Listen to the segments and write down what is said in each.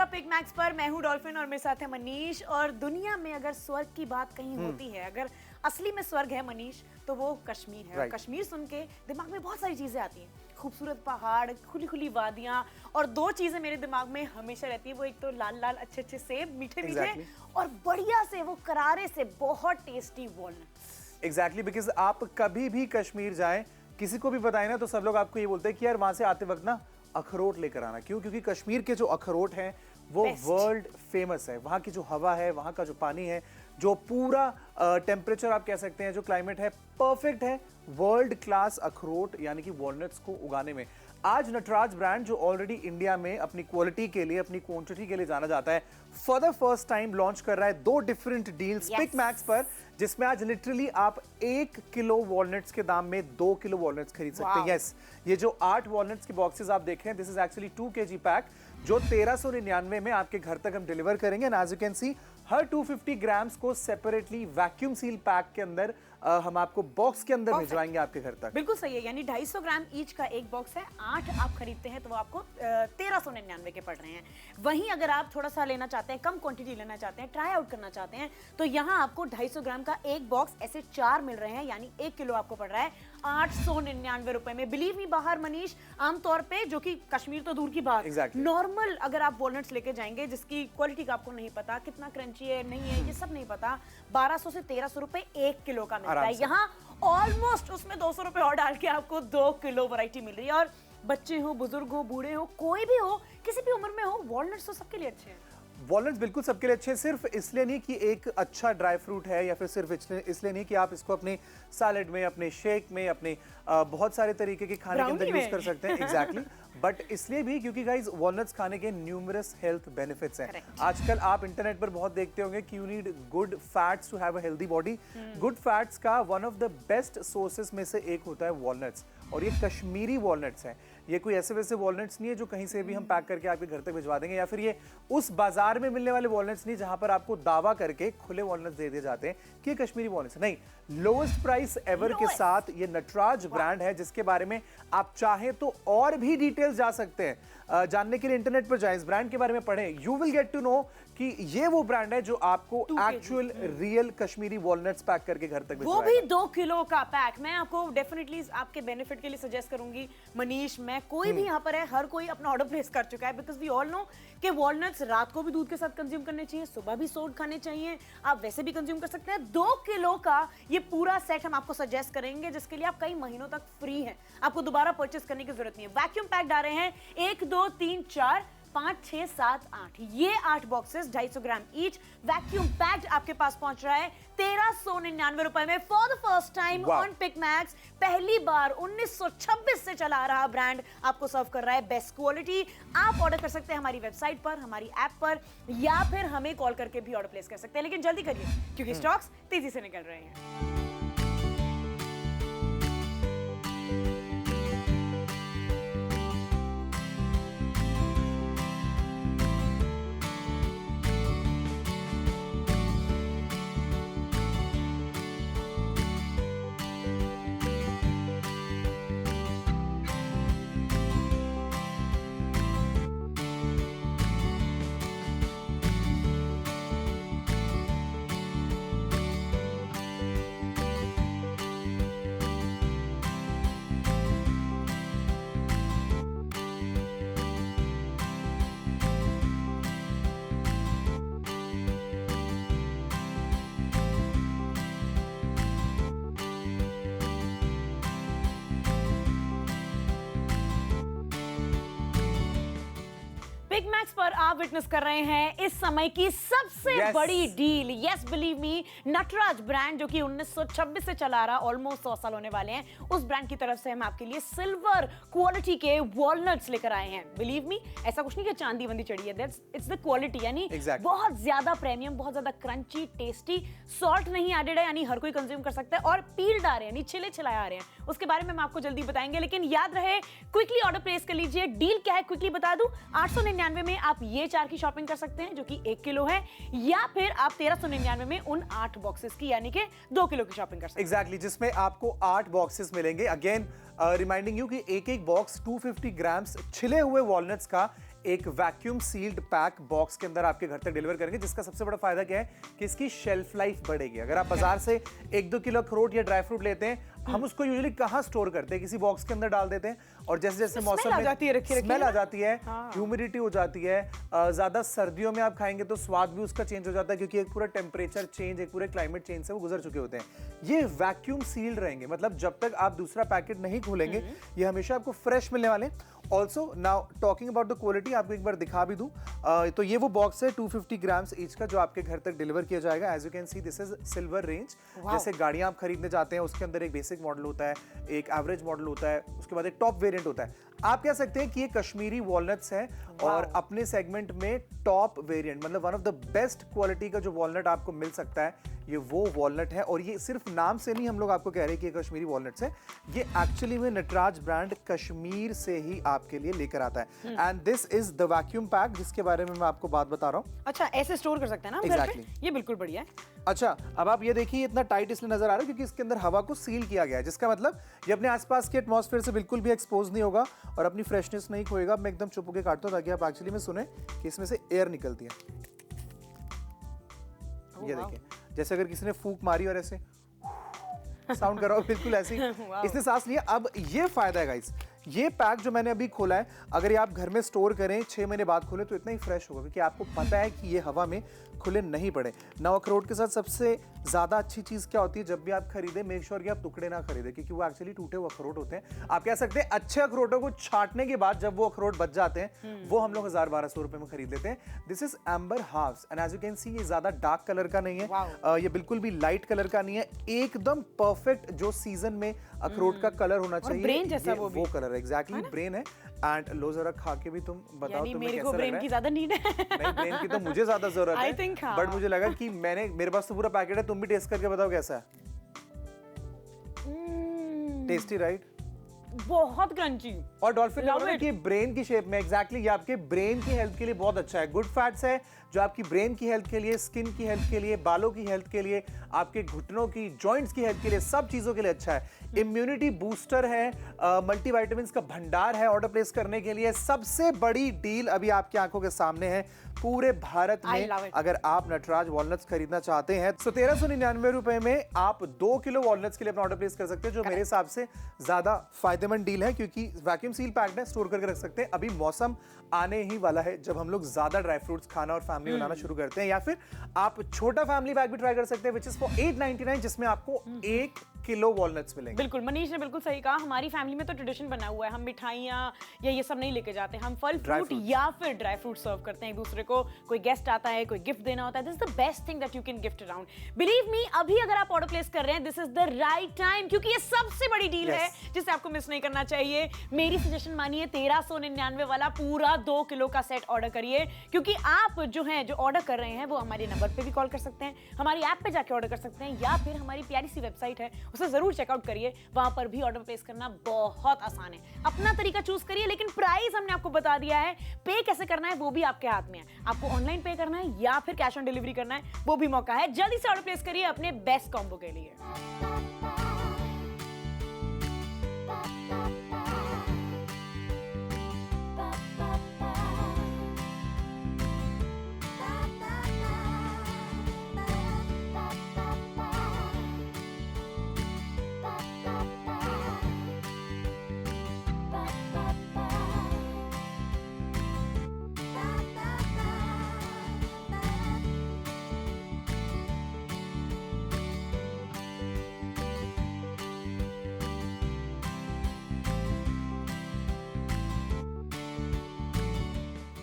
आपका pick max पर। मैं हूं डॉल्फिन और मेरे साथ है मनीष। और दुनिया में अगर स्वर्ग की बात कहीं होती है, अगर असली में स्वर्ग है मनीष, तो वो कश्मीर है। कश्मीर सुन के दिमाग में बहुत सारी चीजें आती हैं, खूबसूरत पहाड़, खुली खुली वादियां, और दो चीजें मेरे दिमाग में हमेशा रहती है। वो एक तो लाल लाल अच्छे अच्छे सेब, मीठे मीठे, और बढ़िया से वो करारे से बहुत टेस्टी वॉलनट्स। एग्जैक्टली, बिकॉज आप कभी भी कश्मीर जाएं, किसी को भी बताएं ना, तो सब लोग आपको ये बोलते हैं कि यार वहां से आते वक्त ना अखरोट लेकर आना। क्यों? क्योंकि कश्मीर के जो अखरोट हैं वो वर्ल्ड फेमस है। वहाँ की जो हवा है, वहाँ का जो पानी है, जो पूरा टेम्परेचर आप कह सकते हैं, जो क्लाइमेट है, परफेक्ट है वर्ल्ड क्लास अखरोट यानी कि वॉलनट्स को उगाने में। आज नटराज ब्रांड, जो ऑलरेडी इंडिया में अपनी क्वालिटी के लिए, अपनी क्वांटिटी के लिए जाना जाता है, for the first time launch कर रहा है 2 डिफरेंट डील्स पिक मैक्स पर, जिसमें आज लिटरली आप 1 किलो वॉलनट्स के दाम में 2 किलो वॉलनट्स खरीद सकते हैं। यस, ये जो 8 वॉलनट्स के बॉक्सेस आप देख रहे हैं, this is actually 2 kg pack, जो 1399 में आपके घर तक हम डिलीवर करेंगे। And as you can see, हर 250 ग्राम्स को सेपरेटली वैक्यूम सील पैक के अंदर हम आपको बॉक्स के अंदर भिजवाएंगे आपके घर तक। बिल्कुल सही है, यानी 250 ग्राम ईच का एक बॉक्स है। 8 आप खरीदते हैं तो वो आपको 1399 के पड़ रहे हैं। वहीं अगर आप थोड़ा सा लेना चाहते हैं, कम क्वांटिटी लेना चाहते हैं, ट्राई आउट करना चाहते हैं, तो यहाँ आपको 250 ग्राम का एक बॉक्स ऐसे 4 मिल रहे हैं, यानी 1 किलो आपको पड़ रहा है 899 रुपए में। बिलीव मी बाहर मनीष, आमतौर पे, जो कि कश्मीर तो दूर की बात, नॉर्मल अगर आप वॉलनट्स लेके जाएंगे जिसकी क्वालिटी का आपको नहीं पता, कितना क्रंची है नहीं है, ये सब नहीं पता, 1200 से 1300 रुपए 1 किलो का मिलता है। यहाँ ऑलमोस्ट उसमें 200 रुपए और डाल के आपको 2 किलो वैरायटी मिल रही है। और बच्चे हो, बुजुर्ग हो, बूढ़े हो, कोई भी हो, किसी भी उम्र में हो, वॉलनट्स तो सबके लिए अच्छे हैं। वॉलनट्स बिल्कुल सबके लिए अच्छे हैं। सिर्फ इसलिए नहीं कि एक अच्छा ड्राई फ्रूट है, या फिर सिर्फ इसलिए नहीं कि आप इसको अपने सैलेड में, अपने शेक में, अपने बहुत सारे तरीके के खाने के अंदर यूज कर सकते हैं। एग्जैक्टली बट इसलिए भी क्योंकि गाइज वॉलनट्स खाने के न्यूमरस हेल्थ बेनिफिट्स हैं। आजकल आप इंटरनेट पर बहुत देखते होंगे कि you need good fats to have a healthy body. Good fats का one of the best sources में से एक होता है वॉलनट्स, और ये कश्मीरी वॉलनट्स हैं। ये कोई ऐसे वैसे वॉलनट्स नहीं है जो कहीं से भी हम पैक करके आपके घर तक भिजवा देंगे, या फिर ये उस बाजार में मिलने वाले वॉलनट्स नहीं जहां पर आपको दावा करके खुले वॉलनट्स दे दिए जाते हैं कि ये कश्मीरी वॉलनट्स नहीं। लोएस्ट प्राइस एवर के साथ ये नटराज ब्रांड है, जिसके बारे में आप चाहें तो और भी डिटेल्स जा सकते हैं। जानने के लिए इंटरनेट पर जाएं, इस ब्रांड के बारे में पढ़ें। You will get to know कि ये वो ब्रांड है जो आपको actual real Kashmiri walnuts pack करके घर तक भिजवाएगा। वो भी 2 किलो का पैक। मैं आपको डेफिनेटली आपके बेनिफिट के लिए सजेस्ट करूंगी मनीष, मैं कोई भी यहाँ पर है, हर कोई अपना ऑर्डर प्लेस कर चुका है, बिकॉज वी ऑल नो कि वॉलनट्स रात को भी दूध के साथ कंज्यूम करने चाहिए, सुबह भी सोड खाने चाहिए, आप वैसे भी कंज्यूम कर सकते हैं। 2 किलो का ये पूरा सेट हम आपको सजेस्ट करेंगे, जिसके लिए आप कई महीनों तक फ्री हैं, आपको दोबारा परचेस करने की जरूरत नहीं है। वैक्यूम पैक डाल रहे हैं 1 2 3 4 5 6 7 8, ये 8 boxes 250 gram each vacuum packed आपके पास पहुंच रहा है 1399 रुपए में, for the first time on Pick Max. पहली बार 1926 से चला आ रहा ब्रांड आपको सर्व कर रहा है बेस्ट क्वालिटी। आप ऑर्डर कर सकते हैं हमारी वेबसाइट पर, हमारी ऐप पर, या फिर हमें कॉल करके भी ऑर्डर प्लेस कर सकते हैं। लेकिन जल्दी करिए क्योंकि स्टॉक्स तेजी से निकल रहे हैं। पिक मैक्स पर आप विटनेस कर रहे हैं इस समय की सबसे बड़ी deal. Yes, believe me, Nataraj brand जो कि 1926 से चला रहा, ऑलमोस्ट 100 साल होने वाले हैं, उस ब्रांड की तरफ से हम आपके लिए सिल्वर क्वालिटी के वॉलनट्स लेकर आए हैं। बिलीव मी, ऐसा कुछ नहीं कि चांदी बंदी चढ़ी है, इट्स द क्वालिटी, यानी बहुत ज्यादा प्रीमियम, बहुत ज्यादा क्रंची, टेस्टी, सॉल्ट नहीं एडेड है, यानी हर कोई कंज्यूम कर सकता है, और पील्ड आ रहे हैं, यानी छिले छिलाए आ रहे हैं। उसके बारे में हम आपको जल्दी बताएंगे, लेकिन याद रहे क्विकली ऑर्डर प्लेस कर लीजिए। डील क्या है क्विकली बता दूं, 899 1399 में आप ये 4 की शॉपिंग कर सकते हैं जो कि 1 किलो है, या फिर आप 1399 में उन 8 बॉक्सेस की यानी कि 2 किलो की शॉपिंग कर सकते हैं। एग्जैक्टली, जिसमें आपको 8 बॉक्सेस मिलेंगे। अगेन रिमाइंडिंग यू कि एक बॉक्स 250 ग्राम्स छिले हुए वॉलनट्स का एक वैक्यूम सील्ड पैक बॉक्स के अंदर आपके घर तक डिलीवर करेंगे, जिसका सबसे बड़ा फायदा क्या है कि इसकी शेल्फ लाइफ बढ़ेगी। अगर आप बाजार से 1-2 किलो अखरोट या ड्राई फ्रूट लेते हैं, हम उसको यूजुअली कहाँ स्टोर करते हैं? किसी बॉक्स के अंदर डाल देते हैं, और जैसे जैसे मौसम में स्मेल आ जाती है, ह्यूमिडिटी हो जाती है, ज्यादा सर्दियों में आप खाएंगे तो स्वाद भी उसका चेंज हो जाता है, क्योंकि एक पूरा टेम्परेचर चेंज, एक पूरे क्लाइमेट चेंज से वो गुजर चुके होते हैं। ये वैक्यूम सील्ड रहेंगे, मतलब जब तक आप दूसरा पैकेट नहीं खोलेंगे ये हमेशा आपको फ्रेश मिलने वाले। Also now talking about the quality, आपको एक बार दिखा भी दूं, तो ये वो बॉक्स है 250 ग्राम्स ईच का जो आपके घर तक डिलीवर किया जाएगा। As you can see this is silver range. जैसे गाड़ियां आप खरीदने जाते हैं उसके अंदर एक बेसिक मॉडल होता है, एक एवरेज मॉडल होता है, उसके बाद एक टॉप वेरिएंट होता है। आप कह सकते हैं कि ये कश्मीरी वॉलनट्स है और अपने सेगमेंट में टॉप वेरिएंट, मतलब one of the best quality का जो वॉलनट आपको मिल सकता है ये वो वॉलनट है। और ये सिर्फ नाम से नहीं हम लोग आपको कह रहे हैं कि ये कश्मीरी वॉलनट्स है, ये एक्चुअली में नटराज ब्रांड कश्मीर से ही आपके लिए लेकर आता है। And this is the vacuum pack जिसके बारे में मैं आपको बात बता रहा हूँ। अच्छा, ऐसे स्टोर कर सकते हैं ना हम घर पे? ये बिल्कुल बढ़िया है। अच्छा, अब आप ये देखिए, इतना टाइट इसलिए नजर आ रहा है क्योंकि इसके अंदर हवा को सील किया गया है, जिसका मतलब ये अपने आसपास के एटमॉस्फेयर से बिल्कुल भी एक्सपोज नहीं होगा और अपनी फ्रेशनेस नहीं खोएगा। मैं एकदम चुप होकर काटता हूँ ताकि आप एक्चुअली में सुने कि इसमें से एयर निकलती है। ये देखिए, जैसे अगर किसी ने फूंक मारी और ऐसे साउंड कर रहा हो, बिल्कुल ऐसी इसने सांस लिया। अब ये फायदा है गाइस, ये पैक जो मैंने अभी खोला है, अगर ये आप घर में स्टोर करें 6 महीने बाद खोले तो इतना ही फ्रेश होगा, क्योंकि आपको पता है कि ये हवा में खुले नहीं पड़े। नव अखरोट के साथ सबसे ज्यादा अच्छी चीज क्या होती है, जब भी आप खरीदे मेक श्योर कि आप टुकड़े ना खरीदे, क्योंकि वो एक्चुअली टूटे हुए अखरोट होते हैं। आप कह सकते हैं अच्छे अखरोटों को छांटने के बाद जब वो अखरोट बच जाते हैं वो हम लोग 1000-1200 रुपए में खरीद लेते हैं। दिस इज एम्बर हार्व्स and as you can see ये ज्यादा डार्क कलर का नहीं है, ये बिल्कुल भी लाइट कलर का नहीं है, एकदम परफेक्ट जो सीजन में अखरोट का कलर होना चाहिए, ब्रेन जैसा वो कलर है। एग्जैक्टली ब्रेन है। एंड लो जरा खा के भी तुम बताओ तुम्हें मेरे कैसा को लग ब्रेन रहा की है? ज्यादा नीड है। नहीं, ब्रेन की तो मुझे ज्यादा जरूरत I है, think, हाँ। बट मुझे लगा कि मेरे पास तो पूरा पैकेट है, तुम भी टेस्ट करके बताओ कैसा है। टेस्टी राइट, बहुत क्रंची और डॉल्फिन ने कि ब्रेन की शेप में एग्जैक्टली ये आपके ब्रेन की हेल्थ के लिए बहुत अच्छा है। गुड फैट्स है जो आपकी ब्रेन की हेल्थ के लिए, स्किन की हेल्थ के लिए, बालों की हेल्थ के लिए, आपके घुटनों की, जॉइंट्स की हेल्थ के लिए, सब चीजों के लिए अच्छा है। इम्यूनिटी बूस्टर है, मल्टीविटामिन्स का भंडार है। ऑर्डर प्लेस करने के लिए सबसे बड़ी डील अभी आपकी आंखों के सामने है पूरे भारत में। अगर आप नटराज वॉलनट्स खरीदना चाहते हैं तो 1399 रुपए में आप 2 किलो वॉलनट्स के लिए अपना ऑर्डर प्लेस कर सकते हैं, जो मेरे हिसाब से ज्यादा फायदेमंद डील है, क्योंकि वैक्यूम सील पैक्ड है, स्टोर करके रख सकते हैं। अभी मौसम आने ही वाला है जब हम लोग ज्यादा ड्राई फ्रूट्स खाना और फैमिली बनाना शुरू करते हैं, या फिर आप छोटा फैमिली पैक भी ट्राई कर सकते हैं विच इज फॉर 899, जिसमें आपको 1 किलो वॉलनट्स मिलेंगे। बिल्कुल, मनीष ने बिल्कुल सही कहा। हमारी फैमिली में तो ट्रेडिशन बना हुआ है, हम मिठाइयाँ या ये सब नहीं लेके जाते, हम फल फ्रूट या फिर ड्राई फ्रूट सर्व करते हैं एक दूसरे को। कोई गेस्ट आता है, कोई गिफ्ट देना होता है, this is the best thing that you can gift around. Believe me, अभी अगर आप ऑर्डर प्लेस कर रहे हैं, this is the right time, क्योंकि ये सबसे बड़ी डील है जिसे आपको मिस नहीं करना चाहिए। मेरी सजेशन मानिए, 1399 वाला पूरा 2 किलो का सेट ऑर्डर करिए, क्योंकि आप जो ऑर्डर कर रहे हैं वो हमारे नंबर पे भी कॉल कर सकते हैं, हमारी ऐप पे जाके ऑर्डर कर सकते हैं, या फिर हमारी प्यारी सी वेबसाइट है उसे जरूर चेकआउट करिए। वहां पर भी ऑर्डर प्लेस करना बहुत आसान है। अपना तरीका चूज करिए, लेकिन प्राइस हमने आपको बता दिया है। पे कैसे करना है वो भी आपके हाथ में है, आपको ऑनलाइन पे करना है या फिर कैश ऑन डिलीवरी करना है, वो भी मौका है। जल्दी से ऑर्डर प्लेस करिए अपने बेस्ट कॉम्बो के लिए।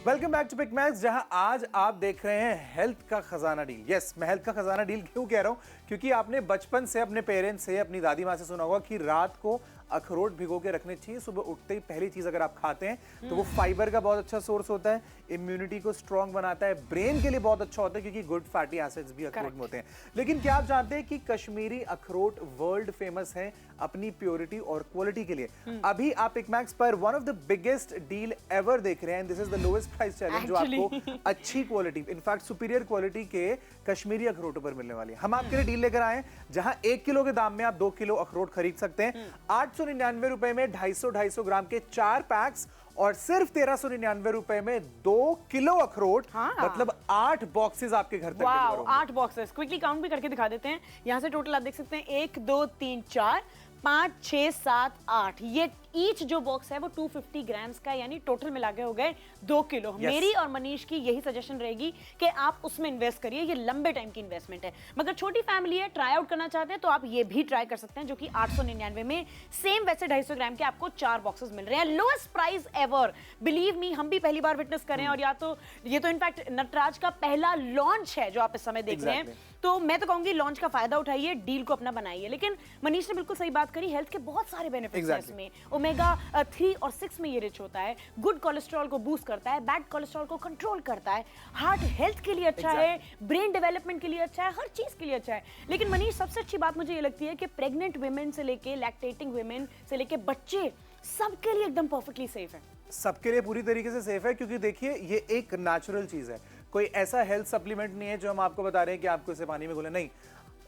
Welcome back to Pick Max, जहां आज आप देख रहे हैं हेल्थ का खजाना डील। यस, मैं हेल्थ का खजाना डील क्यों कह रहा हूं, क्योंकि आपने बचपन से अपने पेरेंट्स से, अपनी दादी माँ से सुना होगा कि रात को अखरोट भिगो के रखने चाहिए। सुबह उठते ही पहली चीज अगर आप खाते हैं तो वो फाइबर का बहुत अच्छा सोर्स होता है, इम्यूनिटी को स्ट्रॉन्ग बनाता है, ब्रेन के लिए बहुत अच्छा होता है क्योंकि गुड फैटी एसिड्स भी अखरोट में होते हैं। लेकिन क्या आप जानते हैं कि कश्मीरी अखरोट वर्ल्ड फेमस है अपनी प्योरिटी और क्वालिटी के लिए। अभी आप एकमैक्स पर one of the biggest deal ever देख रहे हैं। This is the lowest price challenge जो आपको अच्छी क्वालिटी, इनफैक्ट सुपीरियर क्वालिटी के कश्मीरी अखरोटों पर मिलने वाली है। हम आपके लिए डील लेकर आए जहां 1 किलो के दाम में आप 2 किलो अखरोट खरीद सकते हैं। 899 रुपए में 250 ग्राम के 4 पैक्स और सिर्फ 1399 रुपए में 2 किलो अखरोट। मतलब 8 बॉक्सेस आपके घर तक। Wow, 8 boxes. क्विकली काउंट भी करके दिखा देते हैं। यहाँ से टोटल आप देख सकते हैं 1 2 3 4 5 6 7 8। ये ईच जो बॉक्स है वो 250 ग्राम्स का, यानी टोटल मिला के हो गए 2 किलो। मेरी और मनीष की यही सजेशन रहेगी कि आप उसमें इन्वेस्ट करिए। ये लंबे टाइम की इन्वेस्टमेंट है, मगर छोटी फैमिली है, ट्राई आउट करना चाहते हैं तो आप ये भी ट्राई कर सकते हैं, जो कि 899 में सेम वैसे 250 ग्राम के आपको 4 बॉक्सेस मिल रहे हैं। Lowest price ever, believe me, हम भी पहली बार विटनेस कर रहे हैं। और या तो ये तो इनफैक्ट नटराज का पहला लॉन्च है जो आप इस समय देख रहे हैं, तो मैं तो कहूंगी लॉन्च का फायदा उठाइए, डील को अपना बनाइए। लेकिन मनीष ने बिल्कुल सही बात करी, हेल्थ के बहुत सारे बेनिफिट्स हैं इसमें। ओमेगा 3 और 6 में ये रिच होता है, गुड कोलेस्ट्रॉल को बूस्ट करता है, बैड कोलेस्ट्रॉल को कंट्रोल करता है, हार्ट हेल्थ के लिए अच्छा है, ब्रेन डेवलपमेंट के लिए अच्छा है, हर चीज के लिए अच्छा है। लेकिन मनीष, सबसे अच्छी बात मुझे ये लगती है कि प्रेग्नेंट वुमेन से लेके लैक्टेटिंग वुमेन से लेके बच्चे, सबके लिए एकदम परफेक्टली सेफ है। सबके लिए पूरी तरीके से सेफ है, क्योंकि देखिए ये एक नेचुरल चीज है। कोई ऐसा हेल्थ सप्लीमेंट नहीं है जो हम आपको बता रहे हैं कि आपको इसे पानी में घोले, नहीं।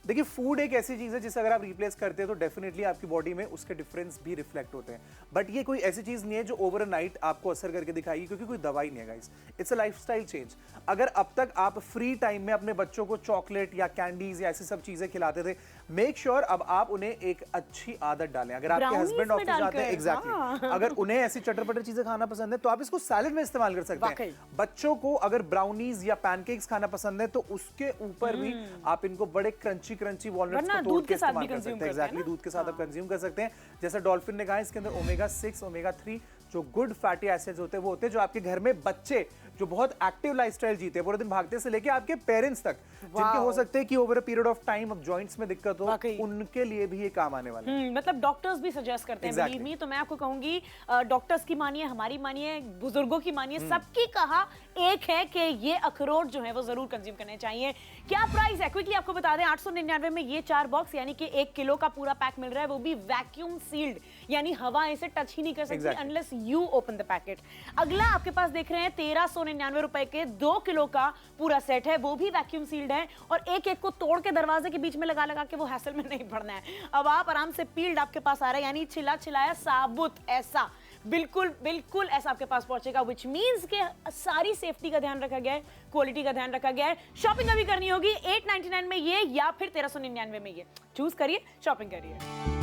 देखिए फूड एक ऐसी चीज है जिसे अगर आप रिप्लेस करते हैं तो डेफिनेटली आपकी बॉडी में उसके डिफरेंस भी रिफ्लेक्ट होते हैं। बट ये कोई ऐसी चीज नहीं है जो ओवरनाइट आपको असर करके दिखाएगी, क्योंकि कोई दवाई नहीं है guys. It's a lifestyle change. अगर अब तक आप फ्री टाइम में अपने बच्चों को चॉकलेट या कैंडीज या ऐसी सब चीजें खिलाते थे, मेक श्योर अब आप उन्हें एक अच्छी आदत डालें। अगर आपके हस्बैंड ऑफिस जाते हैं, एग्जैक्टली, अगर उन्हें ऐसी चटर पटर चीजें खाना पसंद है तो आप इसको सैलेड में इस्तेमाल कर सकते हैं। बच्चों को अगर ब्राउनीज या पैनकेक्स खाना पसंद है तो उसके ऊपर भी आप इनको बड़े क्रंची क्रंची वॉलनट्स दूध के साथ भी कंज्यूम करते हैं। एग्जैक्टली, दूध के साथ आप कंज्यूम कर सकते हैं। जैसा डॉल्फिन ने कहा, इसके अंदर ओमेगा 6, ओमेगा 3 जो गुड फैटी एसिड्स होते हैं वो होते हैं जो आपके घर में बच्चे जो बहुत एक्टिव लाइफस्टाइल जीते हैं, पूरे दिन भागते से लेके आपके पेरेंट्स तक, जिनके हो सकते हैं कि over a period of time अब जॉइंट्स में दिक्कत हो, उनके लिए भी ये काम आने वाला है। मतलब डॉक्टर्स भी सजेस्ट करते हैं, बिलीव मी। तो मैं आपको कहूंगी डॉक्टर्स की मानिए, हमारी मानिए, बुजुर्गों की मानिए, सबकी कहा एक है कि ये अखरोट जो है वो जरूर कंज्यूम करने चाहिए। क्या प्राइस है क्विकली आपको बता दें, 899 में ये 4 बॉक्स यानी कि 1 किलो का पूरा पैक मिल रहा है, वो भी वैक्यूम सील्ड, यानी हवा इसे टच ही नहीं कर सकती unless you open the packet. अगला आपके पास देख रहे हैं 1399 रुपए के 2 किलो का पूरा सेट है, वो भी वैक्यूम सील्ड है, और एक एक को तोड़ के दरवाजे के बीच में लगा लगा के वो हैसल में नहीं पड़ना है। अब आप आराम से पील्ड आपके पास आ रहा है, यानी छिला छिलाया साबुत ऐसा बिल्कुल बिल्कुल ऐसा आपके पास पहुंचेगा, विच मींस के सारी सेफ्टी का ध्यान रखा गया है, क्वालिटी का ध्यान रखा गया है। शॉपिंग अभी करनी होगी 899 में ये या फिर 1399 में ये, चूज करिए, शॉपिंग करिए।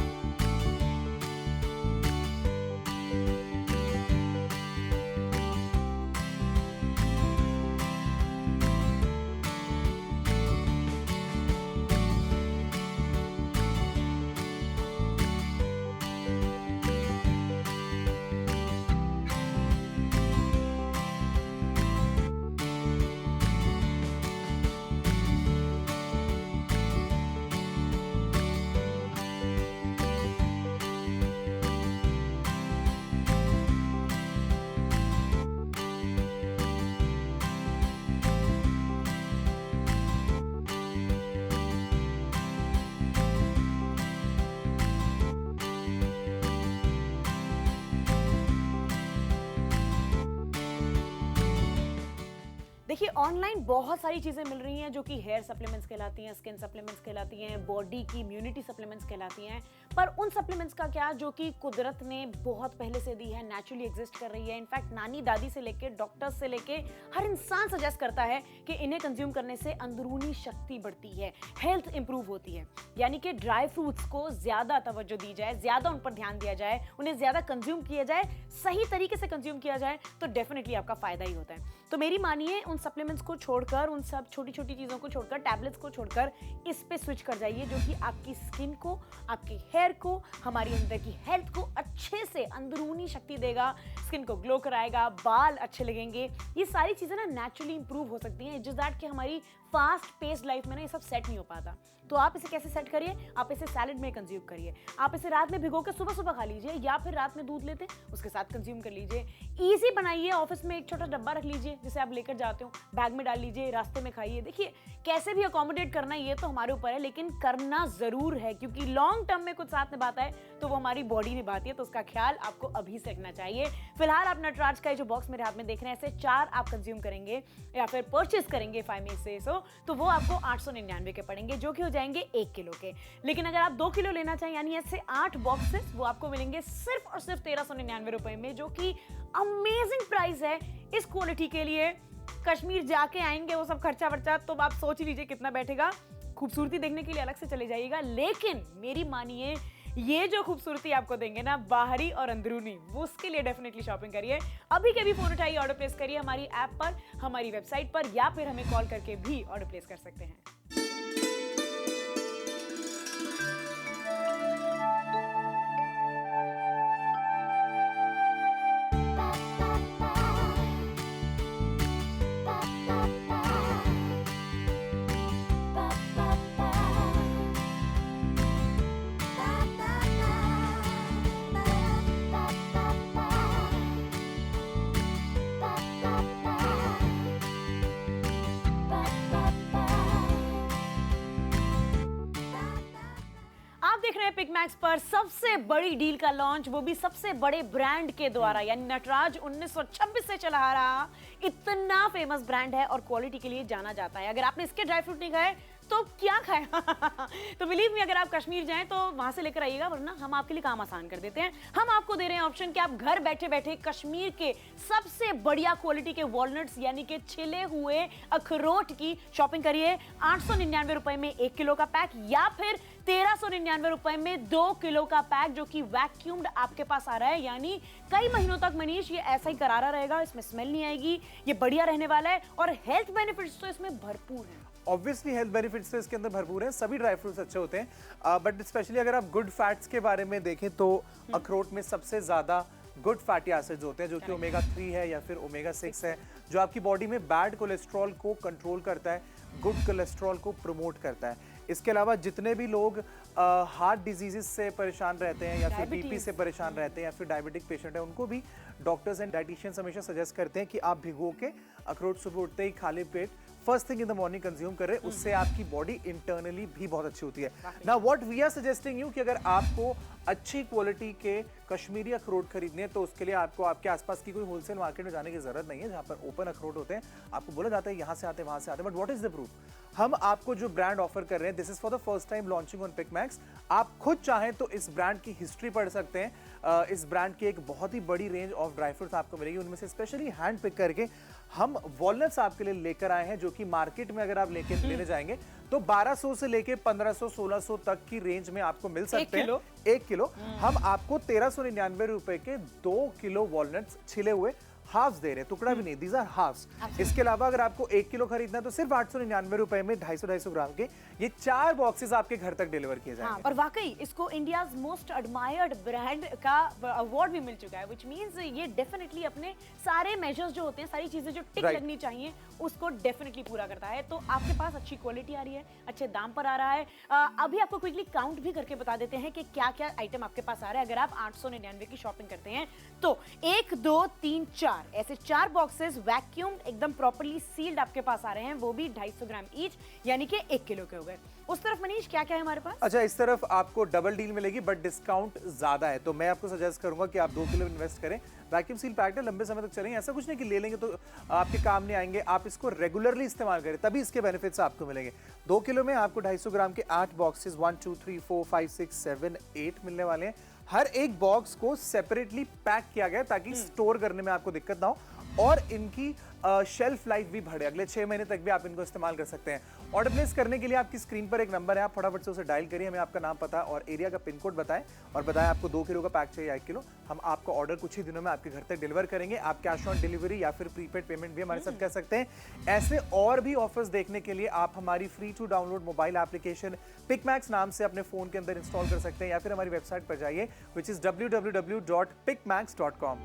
देखिए ऑनलाइन बहुत सारी चीजें मिल रही हैं जो कि हेयर सप्लीमेंट्स कहलाती हैं, स्किन सप्लीमेंट्स कहलाती हैं, बॉडी की इम्यूनिटी सप्लीमेंट्स कहलाती हैं, पर उन सप्लीमेंट्स का क्या जो कि कुदरत ने बहुत पहले से दी है, नेचुरली एग्जिस्ट कर रही है। इनफैक्ट नानी दादी से लेके डॉक्टर्स से लेके हर इंसान सजेस्ट करता है कि इन्हें कंज्यूम करने से अंदरूनी शक्ति बढ़ती है, हेल्थ इंप्रूव होती है। यानी कि ड्राई फ्रूट्स को ज्यादा तवज्जो दी जाए, ज्यादा उन पर ध्यान दिया जाए, उन्हें ज्यादा कंज्यूम किया जाए, सही तरीके से कंज्यूम किया जाए तो डेफिनेटली आपका फायदा ही होता है। तो मेरी मानिए उन सप्लीमेंट्स को छोड़कर, उन सब छोटी छोटी चीजों को छोड़कर, टैबलेट्स को छोड़कर इस पे स्विच कर जाइए, जो कि आपकी स्किन को, आपके हेयर हेयर को, हमारी अंदर की हेल्थ को अच्छे से अंदरूनी शक्ति देगा, स्किन को ग्लो कराएगा, बाल अच्छे लगेंगे। ये सारी चीज़ें ना नेचुरली इंप्रूव हो सकती हैं, जिस दैट कि हमारी फास्ट पेस्ड लाइफ में ना ये सब सेट नहीं हो पाता। तो आप इसे कैसे सेट करिए, आप इसे सैलेड में कंज्यूम करिए, आप इसे रात में भिगो के सुबह सुबह खा लीजिए, या फिर रात में दूध लेते उसके साथ कंज्यूम कर लीजिए। इजी बनाइए, ऑफिस में एक छोटा डब्बा रख लीजिए जिसे आप लेकर जाते हो, बैग में डाल लीजिए, रास्ते में खाइए। देखिए कैसे भी अकोमोडेट करना ये तो हमारे ऊपर है, लेकिन करना जरूर है, क्योंकि लॉन्ग टर्म में कुछ साथ निभाता है तो वो हमारी बॉडी निभाती है, तो उसका ख्याल आपको अभी से रखना चाहिए। फिलहाल आप नटराज का जो बॉक्स मेरे हाथ में देख रहे हैं, ऐसे 4 आप कंज्यूम करेंगे या फिर परचेज करेंगे 5 में से तो वो आपको 899 के पड़ेंगे, जो कि हो जाएंगे 1 किलो के। लेकिन अगर आप 2 किलो लेना चाहें, यानी ऐसे 8 बॉक्सेस, वो आपको मिलेंगे सिर्फ और सिर्फ 1399 रुपए में, जो कि अमेजिंग प्राइस है इस क्वालिटी के लिए। कश्मीर जाके आएंगे वो सब खर्चा वर्चा, तो आप सोच लीजिए कितना बैठेगा। खूबसूरती देखने के लिए अलग से चले जाइएगा, लेकिन मेरी मानिए ये जो खूबसूरती आपको देंगे ना, बाहरी और अंदरूनी, वो उसके लिए डेफिनेटली शॉपिंग करिए। अभी के भी फोन उठाइए, ऑर्डर प्लेस करिए हमारी ऐप पर, हमारी वेबसाइट पर, या फिर हमें कॉल करके भी ऑर्डर प्लेस कर सकते हैं। देख रहे हैं पिक मैक्स पर सबसे बड़ी डील का लॉन्च, वो भी सबसे बड़े ब्रांड के द्वारा, यानी नटराज 1926 से चला आ रहा इतना फेमस ब्रांड है और क्वालिटी के लिए जाना जाता है। अगर आपने इसके ड्राई फ्रूट नहीं खाए तो क्या खाया तो बिलीव मी, अगर आप कश्मीर जाएं तो वहां से लेकर आइएगा, वरना हम आपके लिए काम आसान कर देते हैं। हम आपको दे रहे हैं ऑप्शन कि आप घर बैठे बैठे कश्मीर के सबसे बढ़िया क्वालिटी के वॉलनट्स यानी कि छिले हुए अखरोट की शॉपिंग करिए। 899 रुपए में 1 किलो का पैक, या फिर 1399 रुपए में 2 किलो का पैक, जो कि वैक्यूम्ड आपके पास आ रहा है। यानी कई महीनों तक मनीष ये ऐसा ही करारा रहेगा, इसमें स्मेल नहीं आएगी, ये बढ़िया रहने वाला है और हेल्थ बेनिफिट्स तो इसमें भरपूर है। ऑब्वियसली हेल्थ बेनिफिट्स तो इसके अंदर भरपूर हैं, सभी ड्राई फ्रूट्स अच्छे होते हैं, बट स्पेशली अगर आप गुड फैट्स के बारे में देखें तो अखरोट में सबसे ज़्यादा गुड फैटी एसिड्स होते हैं, जो कि ओमेगा 3 है या फिर ओमेगा 6 है, जो आपकी बॉडी में बैड कोलेस्ट्रॉल को कंट्रोल करता है, गुड कोलेस्ट्रॉल को प्रमोट करता है। इसके अलावा जितने भी लोग हार्ट डिजीजेस से परेशान रहते हैं या फिर बीपी से परेशान रहते हैं या फिर डायबिटिक पेशेंट है, उनको भी डॉक्टर्स एंड डाइटिशियंस हमेशा सजेस्ट करते हैं कि आप भिगो के अखरोट सुबह उठते ही खाली पेट first thing in the morning consume करें, उससे आपकी बॉडी इंटरनली भी बहुत अच्छी होती है। Now what we are suggesting you कि अगर आपको अच्छी क्वालिटी के कश्मीरी अखरोट खरीदने हैं तो उसके लिए आपको आपके आसपास की कोई होलसेल मार्केट में जाने की जरूरत नहीं है, जहां पर ओपन अखरोट होते हैं। आपको बोला जाता है यहाँ से आते हैं वहां से आते हैं, but what is the proof? हम आपको जो ब्रांड ऑफर कर रहे हैं, this is for the first time launching on Pick Max. आप खुद चाहें तो इस ब्रांड की हिस्ट्री पढ़ सकते हैं। इस ब्रांड की एक बहुत ही बड़ी रेंज ऑफ ड्राई फ्रूट्स आपको मिलेगी, उनमें से स्पेशली हैंड पिक करके हम वॉलनट्स आपके लिए लेकर आए हैं, जो कि मार्केट में अगर आप लेने जाएंगे तो 1200 से लेके 1500-1600 तक की रेंज में आपको मिल सकते हैं। 1 किलो हम आपको 1399 रुपए के 2 किलो वॉलनट्स छिले हुए हाफ्स दे रहे हैं, टुकड़ा भी नहीं, दीज आर हाफ्स। इसके अलावा अगर आपको 1 किलो खरीदना है तो सिर्फ 899 रुपए में 250 ग्राम के ये 4 बॉक्सेस आपके घर तक डिलीवर किए जाएंगे। और वाकई इसको इंडियाज मोस्ट एडमायर्ड ब्रांड का अवार्ड भी मिल चुका है, व्हिच मींस ये डेफिनेटली अपने सारे मेजर्स जो होते हैं, सारी चीजें जो टिक लगनी चाहिए उसको डेफिनेटली पूरा करता है। तो आपके पास अच्छी क्वालिटी आ रही है, अच्छे दाम पर आ रहा है। अभी आपको क्विकली काउंट भी करके बता देते हैं कि क्या क्या आइटम आपके पास आ रहा है। अगर आप 899 की शॉपिंग करते हैं तो 1 2 3 4 ऐसे 4 बॉक्सेस वैक्यूम एकदम प्रॉपर्ली सील्ड आपके पास आ रहे हैं, वो भी 250 ग्राम ईच, यानी कि 1 किलो के हो गए। उस तरफ मनीष क्या क्या है हमारे पास? अच्छा, इस तरफ आपको डबल डील मिलेगी बट डिस्काउंट ज्यादा है, तो मैं आपको सजेस्ट करूंगा कि आप 2 किलो इन्वेस्ट करें। वैक्यूम सील पैक्ड है, लंबे समय तक चलेंगे, ऐसा कुछ नहीं कि ले लेंगे तो आपके काम नहीं आएंगे। आप इसको रेगुलरली इस्तेमाल करें तभी इसके बेनिफिट्स आपको मिलेंगे। 2 किलो में आपको 250 ग्राम के 8 बॉक्सेस 1 2 3 4 5 6 7 8 मिलने वाले हैं। हर एक बॉक्स को सेपरेटली पैक किया गया ताकि स्टोर करने में आपको दिक्कत ना हो। और इनकी शेल्फ लाइफ भी बढ़े, अगले 6 महीने तक भी आप इनको इस्तेमाल कर सकते हैं। ऑर्डर प्लेस करने के लिए आपकी स्क्रीन पर एक नंबर है, आप फटाफट से उसे डायल करिए, हमें आपका नाम, पता और एरिया का पिन कोड बताएं और बताएं आपको 2 किलो का पैक चाहिए या 1 किलो। हम आपको ऑर्डर कुछ ही दिनों में आपके घर तक डिलीवर करेंगे। आप कैश ऑन डिलीवरी या फिर प्रीपेड पेमेंट भी हमारे साथ कर सकते हैं। ऐसे और भी ऑफर्स देखने के लिए आप हमारी free to download mobile application Pickmax नाम से अपने फोन के अंदर इंस्टॉल कर सकते हैं या फिर हमारी वेबसाइट पर जाइए which is www.picmax.com।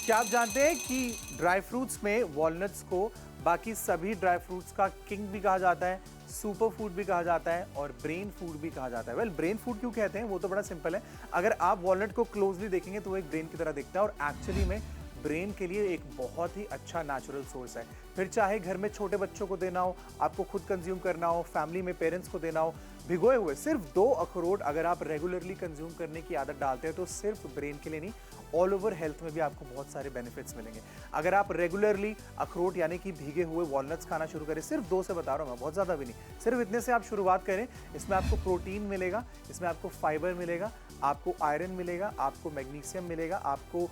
क्या आप जानते हैं कि ड्राई फ्रूट्स में वॉलनट्स को बाकी सभी ड्राई फ्रूट्स का किंग भी कहा जाता है, सुपर फूड भी कहा जाता है और ब्रेन फूड भी कहा जाता है। वेल, ब्रेन फूड क्यों कहते हैं वो तो बड़ा सिंपल है। अगर आप वॉलनट को क्लोजली देखेंगे तो वो एक ब्रेन की तरह दिखता है और एक्चुअली में ब्रेन के लिए एक बहुत ही अच्छा नेचुरल सोर्स है। फिर चाहे घर में छोटे बच्चों को देना हो, आपको खुद कंज्यूम करना हो, फैमिली में पेरेंट्स को देना हो, भिगोए हुए सिर्फ 2 अखरोट अगर आप रेगुलरली कंज्यूम करने की आदत डालते हैं तो सिर्फ ब्रेन के लिए नहीं, ऑल ओवर हेल्थ में भी आपको बहुत सारे बेनिफिट्स मिलेंगे। अगर आप रेगुलरली अखरोट यानी कि भीगे हुए वॉलनट्स खाना शुरू करें, सिर्फ 2 से बता रहा हूँ मैं, बहुत ज़्यादा भी नहीं, सिर्फ इतने से आप शुरुआत करें। इसमें आपको प्रोटीन मिलेगा, इसमें आपको फाइबर मिलेगा, आपको आयरन मिलेगा, आपको मैग्नीशियम मिलेगा, आपको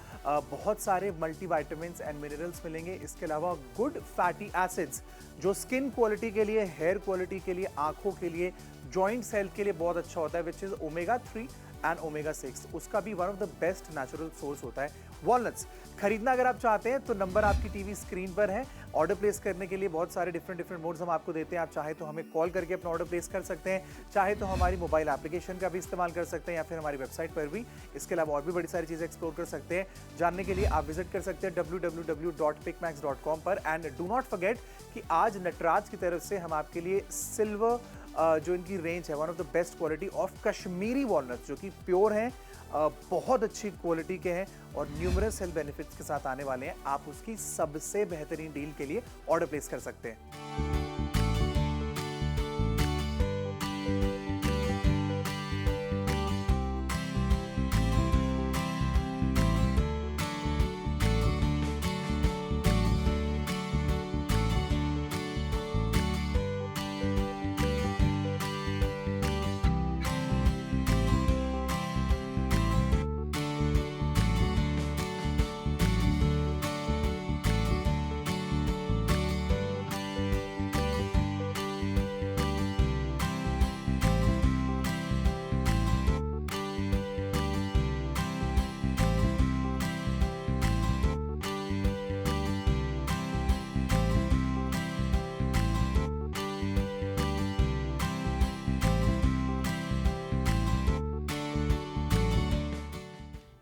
बहुत सारे मल्टीविटामिन्स एंड मिनरल्स मिलेंगे। इसके अलावा गुड फैटी एसिड्स जो स्किन क्वालिटी के लिए, हेयर क्वालिटी के लिए, आंखों के लिए, जॉइंट्स हेल्थ के लिए बहुत अच्छा होता है, which is omega 3 and omega 6। उसका भी one of the best natural source होता है वॉलनट्स। खरीदना अगर आप चाहते हैं तो नंबर आपकी टीवी स्क्रीन पर है। ऑर्डर प्लेस करने के लिए बहुत सारे डिफरेंट मोड्स हम आपको देते हैं। आप चाहे तो हमें कॉल करके अपना ऑर्डर प्लेस कर सकते हैं, चाहे तो हमारी मोबाइल एप्लीकेशन का भी इस्तेमाल कर सकते हैं या फिर हमारी वेबसाइट पर भी। इसके अलावा और भी बड़ी सारी चीज़ें एक्सप्लोर कर सकते हैं। जानने के लिए आप विजिट कर सकते हैं www.picmax.com पर। एंड डू नॉट फॉरगेट कि आज नटराज की तरफ से हम आपके लिए सिल्वर जो इनकी रेंज है, one of the best quality of Kashmiri walnuts जो कि प्योर हैं, बहुत अच्छी क्वालिटी के हैं और न्यूमरस हेल्थ बेनिफिट्स के साथ आने वाले हैं। आप उसकी सबसे बेहतरीन डील के लिए ऑर्डर प्लेस कर सकते हैं।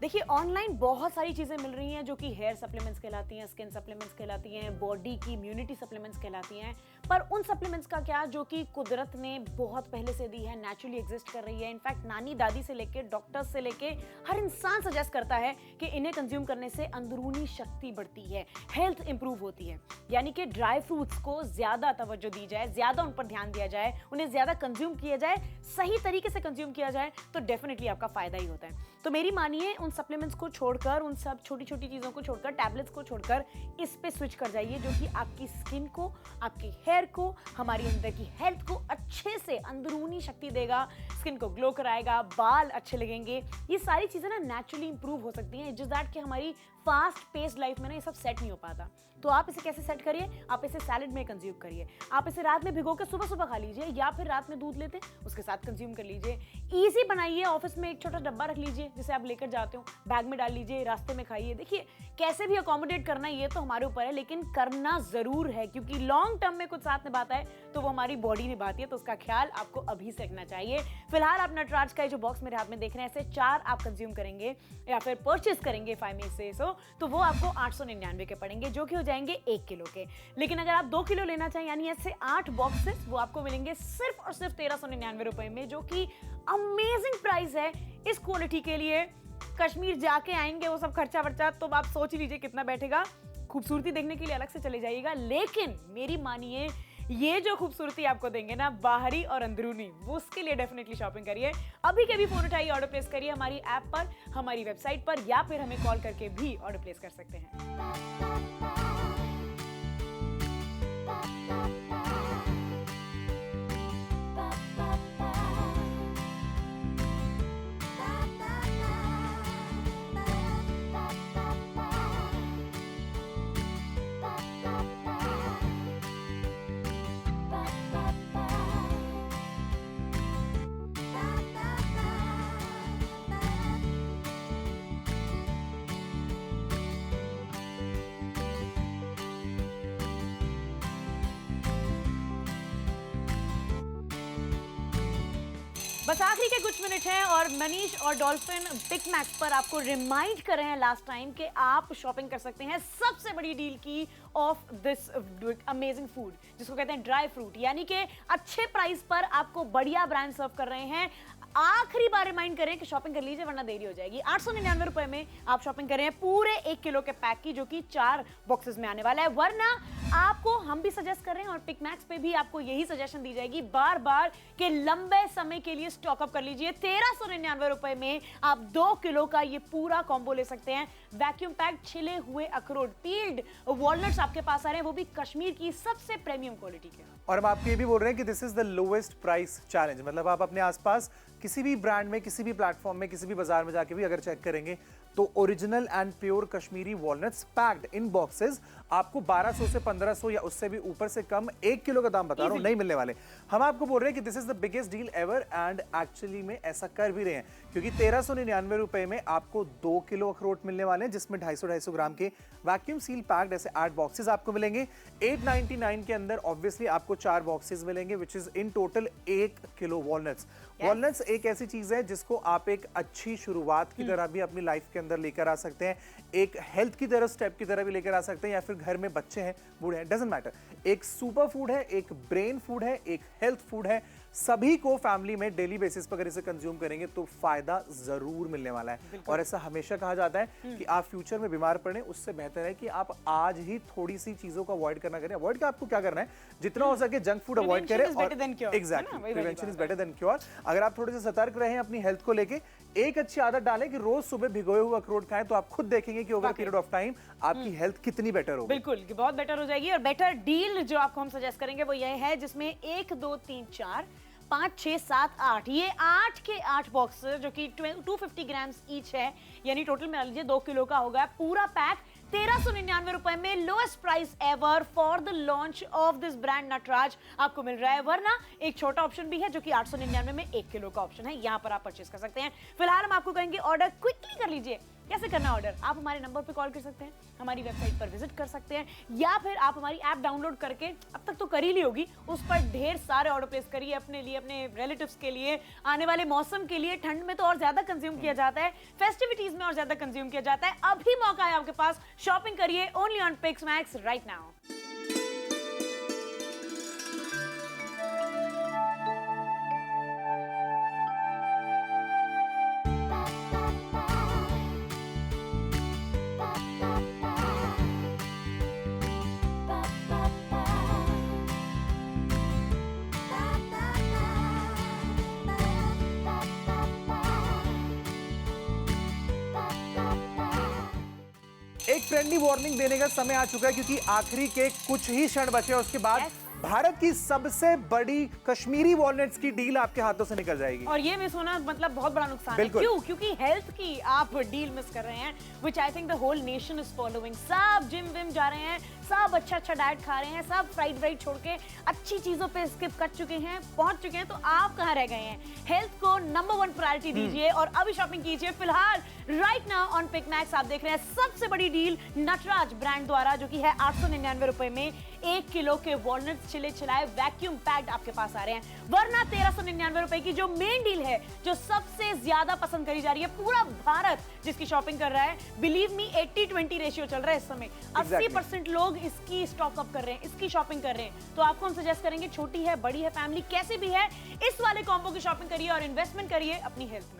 देखिए, ऑनलाइन बहुत सारी चीज़ें मिल रही हैं जो कि हेयर सप्लीमेंट्स कहलाती हैं, स्किन सप्लीमेंट्स कहलाती हैं, बॉडी की इम्यूनिटी सप्लीमेंट्स कहलाती हैं। पर उन सप्लीमेंट्स का क्या जो कि कुदरत ने बहुत पहले से दी है, नेचुरली एग्जिस्ट कर रही है। इनफैक्ट नानी दादी से लेके डॉक्टर्स से लेके हर इंसान सजेस्ट करता है कि इन्हें कंज्यूम करने से अंदरूनी शक्ति बढ़ती है, हेल्थ इंप्रूव होती है। यानी कि ड्राई फ्रूट्स को ज़्यादा तवज्जो दी जाए, ज़्यादा उन पर ध्यान दिया जाए, उन्हें ज़्यादा कंज्यूम किया जाए, सही तरीके से कंज्यूम किया जाए तो डेफिनेटली आपका फ़ायदा ही होता है। तो मेरी मानिए, उन सप्लीमेंट्स को छोड़कर, उन सब छोटी छोटी चीज़ों को छोड़कर, टैबलेट्स को छोड़कर इस पे स्विच कर जाइए जो कि आपकी स्किन को, आपके हेयर को, हमारी अंदर की हेल्थ को अच्छे से अंदरूनी शक्ति देगा, स्किन को ग्लो कराएगा, बाल अच्छे लगेंगे। ये सारी चीज़ें ना नेचुरली इंप्रूव हो सकती हैं, जिस दैट कि हमारी फास्ट पेस्ड लाइफ में ना ये सब सेट नहीं हो पाता। तो आप इसे कैसे सेट करिए? आप इसे सैलेड में कंज्यूम करिए, आप इसे रात में भिगो के सुबह सुबह खा लीजिए, या फिर रात में दूध लेते उसके साथ कंज्यूम कर लीजिए। ईजी बनाइए, ऑफिस में एक छोटा डब्बा रख लीजिए जिसे आप लेकर जाते हो, बैग में डाल लीजिए, रास्ते में खाइए। देखिए, कैसे भी अकोमोडेट करना ये तो हमारे ऊपर है, लेकिन करना जरूर है, क्योंकि लॉन्ग टर्म में कुछ साथ निभाता है तो वो हमारी बॉडी निभाती है। तो उसका ख्याल आपको अभी से रखना चाहिए। फिलहाल आप नटराज का जो बॉक्स मेरे हाथ में देख रहे हैं, ऐसे 4 आप कंज्यूम करेंगे या फिर परचेज करेंगे इफ आई मे से सो, तो वो आपको 899 के पड़ेंगे, जो कि हो जाएंगे 1 किलो के। लेकिन अगर आप 2 किलो लेना चाहें, यानी ऐसे 8 बॉक्सेस, वो आपको मिलेंगे सिर्फ और सिर्फ 1399 रुपए में, जो कि अमेजिंग प्राइस है इस क्वालिटी के लिए। कश्मीर जाके आएंगे, वो सब खर्चा वर्चा तो आप सोच ही लीजिए कितना बैठेगा। खूबसूरती देखने के लिए अलग से चले जाइएगा, लेकिन मेरी मानिए ये जो खूबसूरती आपको देंगे ना, बाहरी और अंदरूनी, वो उसके लिए डेफिनेटली शॉपिंग करिए। अभी के भी फोन उठाइए, ऑर्डर प्लेस करिए हमारी ऐप पर, हमारी वेबसाइट पर, या फिर हमें कॉल करके भी ऑर्डर प्लेस कर सकते हैं। बस आखिरी के कुछ मिनट हैं और मनीष और डॉल्फिन बिग मैक्स पर आपको रिमाइंड कर रहे हैं लास्ट टाइम कि आप शॉपिंग कर सकते हैं सबसे बड़ी डील की ऑफ दिस अमेजिंग फूड, जिसको कहते हैं ड्राई फ्रूट, यानी कि अच्छे प्राइस पर आपको बढ़िया ब्रांड सर्व कर रहे हैं। आखिरी बार रिमाइंड करें कि शॉपिंग कर लीजिए वरना देरी हो जाएगी। 899 रुपए में आप शॉपिंग कर रहे हैं पूरे 1 किलो के पैक की, जो कि 4 बॉक्सेस में आने वाला है। वरना आपको हम भी सजेस्ट कर रहे हैं और पिक मैक्स पे भी आपको यही सजेशन दी जाएगी बार बार कि लंबे समय के लिए स्टॉक अप कर लीजिए। 1399 रुपए में आप 2 किलो का ये पूरा कॉम्बो ले सकते हैं। वैक्यूम पैक्ड छिले हुए अखरोट, पील्ड वॉलनट्स आपके पास आ रहे हैं, वो भी कश्मीर की सबसे प्रीमियम क्वालिटी के। और हम आपको ये भी बोल रहे हैं कि this is the lowest price challenge, मतलब आप अपने आसपास किसी भी ब्रांड में, किसी भी प्लेटफॉर्म में, किसी भी बाजार में जाके भी अगर चेक करेंगे तो original and pure Kashmiri walnuts packed in boxes आपको 1200 से 1500 या उससे भी ऊपर से कम 1 किलो का दाम बता रहा हूं नहीं मिलने वाले। हम आपको बोल रहे हैं कि this is the biggest deal ever, and actually में ऐसा कर भी रहे हैं, क्योंकि 1399 रुपए में आपको 2 किलो अखरोट मिलने वाले हैं, जिसमें 250 ग्राम के वैक्यूम सील पैक्ड ऐसे 8 बॉक्सेस आपको मिलेंगे। 899 के अंदर ऑब्वियसली आपको 4 बॉक्सेस मिलेंगे, which is in total 1 kilo walnuts. Walnuts एक ऐसी चीज है जिसको आप एक अच्छी शुरुआत की तरह भी अपनी लाइफ के अंदर लेकर आ सकते हैं, एक हेल्थ की तरह स्टेप की तरह भी लेकर आ सकते हैं, या फिर घर में बच्चे हैं, बूढ़े हैं, डजंट मैटर। एक सुपर फूड है, एक ब्रेन फूड है, एक हेल्थ फूड है, सभी को फैमिली में डेली बेसिस पर अगर इसे कंज्यूम करेंगे तो फायदा जरूर मिलने वाला है। और ऐसा हमेशा कहा जाता है कि आप फ्यूचर में बीमार पड़े उससे बेहतर है कि आप आज ही थोड़ी सी चीजों को अवॉइड करना करें। अवॉइड का आपको क्या करना है, जितना हो सके जंक फूड अवॉइड करें, और exactly prevention is better than cure. अगर आप थोड़े से सतर्क रहें अपनी हेल्थ को लेके, एक अच्छी आदत डालें कि रोज सुबह भिगोए हुए अखरोट खाएं, तो आप खुद देखेंगे कि ओवर पीरियड ऑफ टाइम आपकी हेल्थ कितनी बेटर होगी। बिल्कुल, बहुत बेटर हो जाएगी। और बेटर डील जो आपको हम सजेस्ट करेंगे वो यह है जिसमें 1 2 3 4 5 6 7 8 ये 8 के 8 बॉक्स जो कि 250 ग्राम्स ईच है, यानी टोटल मिला लीजिए 2 किलो का होगा पूरा पैक। 1399 रुपए में lowest price ever for the launch of this brand Nataraj आपको मिल रहा है। वरना एक छोटा ऑप्शन भी है जो कि 899 में 1 किलो का ऑप्शन है, यहां पर आप परचेस कर सकते हैं। फिलहाल हम आपको कहेंगे ऑर्डर क्विकली कर लीजिए। कैसे करना ऑर्डर, आप हमारे नंबर पे कॉल कर सकते हैं, हमारी वेबसाइट पर विजिट कर सकते हैं, या फिर आप हमारी ऐप डाउनलोड करके, अब तक तो कर ही ली होगी, उस पर ढेर सारे ऑर्डर प्लेस करिए अपने लिए, अपने रिलेटिव्स के लिए, आने वाले मौसम के लिए। ठंड में तो और ज्यादा कंज्यूम किया जाता है, फेस्टिविटीज में और ज्यादा कंज्यूम किया जाता है। अभी मौका है आपके पास, शॉपिंग करिए only on Pick Max right now. एक फ्रेंडली वार्निंग देने का समय आ चुका है, क्योंकि आखिरी के कुछ ही क्षण बचे और उसके बाद भारत की सबसे बड़ी कश्मीरी वॉलनट्स की डील आपके हाथों से निकल जाएगी। और ये मिस होना मतलब बहुत बड़ा नुकसान है। क्यों? क्योंकि हेल्थ की आप डील मिस कर रहे हैं, which I think the whole nation is following. सब जिम विम जा रहे हैं, सब अच्छा डाइट खा रहे हैं, सब फ्राइड व्राइड छोड़ के अच्छी चीजों पे स्किप कर चुके हैं, पहुंच चुके हैं, तो आप कहां रह गए हैं? हेल्थ को नंबर 1 प्रायोरिटी दीजिए और अभी शॉपिंग कीजिए। फिलहाल right now on Pick Max आप देख रहे हैं सबसे बड़ी डील नटराज ब्रांड द्वारा, जो कि है 899 रुपए में 1 किलो के वॉलनट्स छिले छिलाए वैक्यूम पैक्ड आपके पास आ रहे हैं, वरना 1399 रुपए की जो मेन डील है, जो सबसे ज्यादा पसंद करी जा रही है, पूरा भारत जिसकी शॉपिंग कर रहा है, बिलीव मी 80-20 रेशियो चल रहा है इस समय। 80% लोग इसकी स्टॉक अप कर रहे हैं, इसकी शॉपिंग कर रहे हैं। तो आपको हम सजेस्ट करेंगे, छोटी है, बड़ी है, फैमिली कैसे भी है, इस वाले कॉम्बो की शॉपिंग करिए और इन्वेस्टमेंट करिए अपनी हेल्थ में।